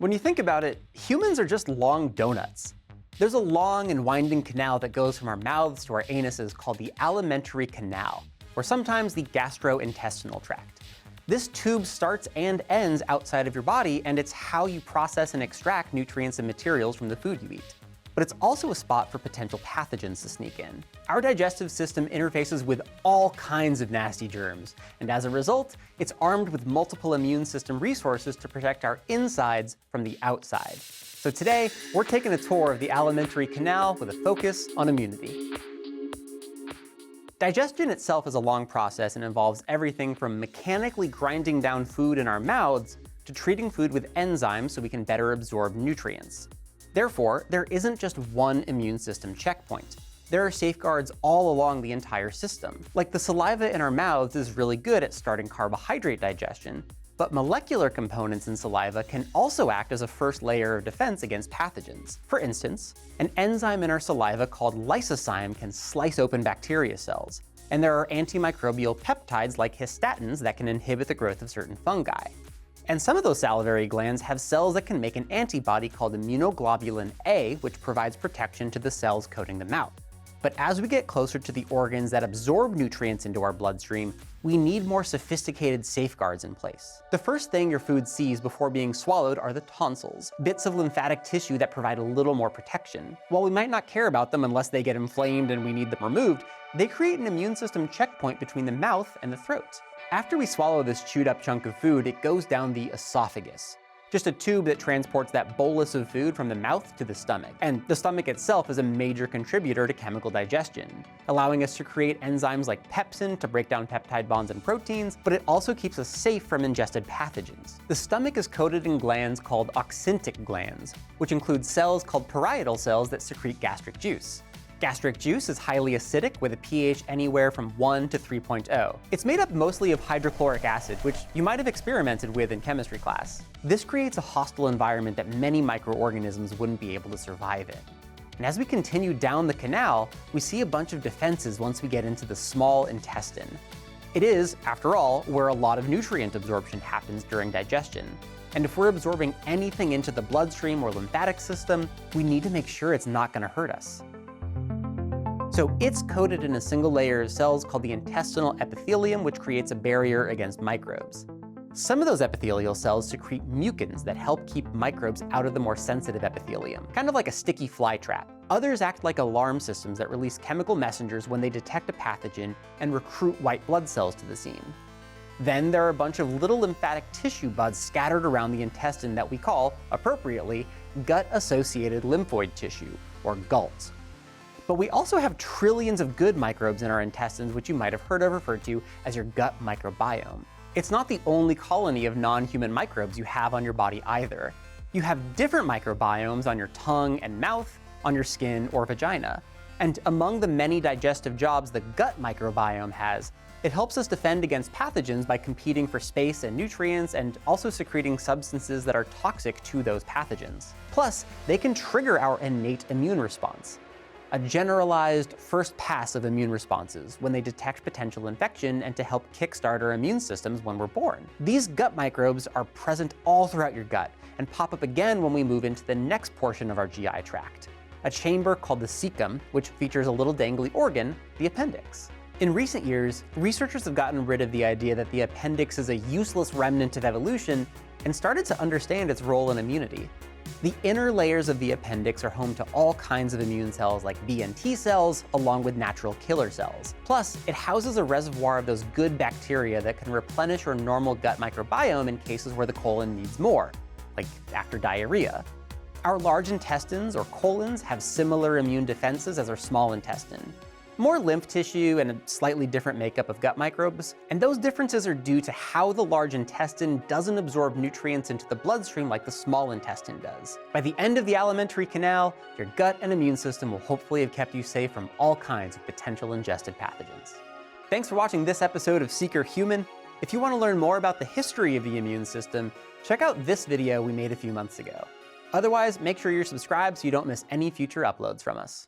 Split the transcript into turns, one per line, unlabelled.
When you think about it, humans are just long donuts. There's a long and winding canal that goes from our mouths to our anuses called the alimentary canal, or sometimes the gastrointestinal tract. This tube starts and ends outside of your body, and it's how you process and extract nutrients and materials from the food you eat. But it's also a spot for potential pathogens to sneak in. Our digestive system interfaces with all kinds of nasty germs, and as a result, it's armed with multiple immune system resources to protect our insides from the outside. So today, we're taking a tour of the alimentary canal with a focus on immunity. Digestion itself is a long process and involves everything from mechanically grinding down food in our mouths to treating food with enzymes so we can better absorb nutrients. Therefore, there isn't just one immune system checkpoint. There are safeguards all along the entire system. Like the saliva in our mouths is really good at starting carbohydrate digestion, but molecular components in saliva can also act as a first layer of defense against pathogens. For instance, an enzyme in our saliva called lysozyme can slice open bacteria cells. And there are antimicrobial peptides like histatins that can inhibit the growth of certain fungi. And some of those salivary glands have cells that can make an antibody called immunoglobulin A, which provides protection to the cells coating the mouth. But as we get closer to the organs that absorb nutrients into our bloodstream, we need more sophisticated safeguards in place. The first thing your food sees before being swallowed are the tonsils, bits of lymphatic tissue that provide a little more protection. While we might not care about them unless they get inflamed and we need them removed, they create an immune system checkpoint between the mouth and the throat. After we swallow this chewed up chunk of food, it goes down the esophagus. Just a tube that transports that bolus of food from the mouth to the stomach. And the stomach itself is a major contributor to chemical digestion, allowing us to create enzymes like pepsin to break down peptide bonds and proteins, but it also keeps us safe from ingested pathogens. The stomach is coated in glands called oxyntic glands, which include cells called parietal cells that secrete gastric juice. Gastric juice is highly acidic with a pH anywhere from 1 to 3.0. It's made up mostly of hydrochloric acid, which you might have experimented with in chemistry class. This creates a hostile environment that many microorganisms wouldn't be able to survive in. And as we continue down the canal, we see a bunch of defenses once we get into the small intestine. It is, after all, where a lot of nutrient absorption happens during digestion. And if we're absorbing anything into the bloodstream or lymphatic system, we need to make sure it's not going to hurt us. So it's coated in a single layer of cells called the intestinal epithelium, which creates a barrier against microbes. Some of those epithelial cells secrete mucins that help keep microbes out of the more sensitive epithelium, kind of like a sticky fly trap. Others act like alarm systems that release chemical messengers when they detect a pathogen and recruit white blood cells to the scene. Then there are a bunch of little lymphatic tissue buds scattered around the intestine that we call, appropriately, gut-associated lymphoid tissue, or GALT. But we also have trillions of good microbes in our intestines, which you might have heard of referred to as your gut microbiome. It's not the only colony of non-human microbes you have on your body either. You have different microbiomes on your tongue and mouth, on your skin or vagina. And among the many digestive jobs the gut microbiome has, it helps us defend against pathogens by competing for space and nutrients and also secreting substances that are toxic to those pathogens. Plus, they can trigger our innate immune response, a generalized first pass of immune responses when they detect potential infection and to help kickstart our immune systems when we're born. These gut microbes are present all throughout your gut and pop up again when we move into the next portion of our GI tract, a chamber called the cecum, which features a little dangly organ, the appendix. In recent years, researchers have gotten rid of the idea that the appendix is a useless remnant of evolution and started to understand its role in immunity. The inner layers of the appendix are home to all kinds of immune cells like B and T cells, along with natural killer cells. Plus, it houses a reservoir of those good bacteria that can replenish your normal gut microbiome in cases where the colon needs more, like after diarrhea. Our large intestines, or colons, have similar immune defenses as our small intestine. More lymph tissue and a slightly different makeup of gut microbes, and those differences are due to how the large intestine doesn't absorb nutrients into the bloodstream like the small intestine does. By the end of the alimentary canal, your gut and immune system will hopefully have kept you safe from all kinds of potential ingested pathogens. Thanks for watching this episode of Seeker Human. If you want to learn more about the history of the immune system, check out this video we made a few months ago. Otherwise, make sure you're subscribed so you don't miss any future uploads from us.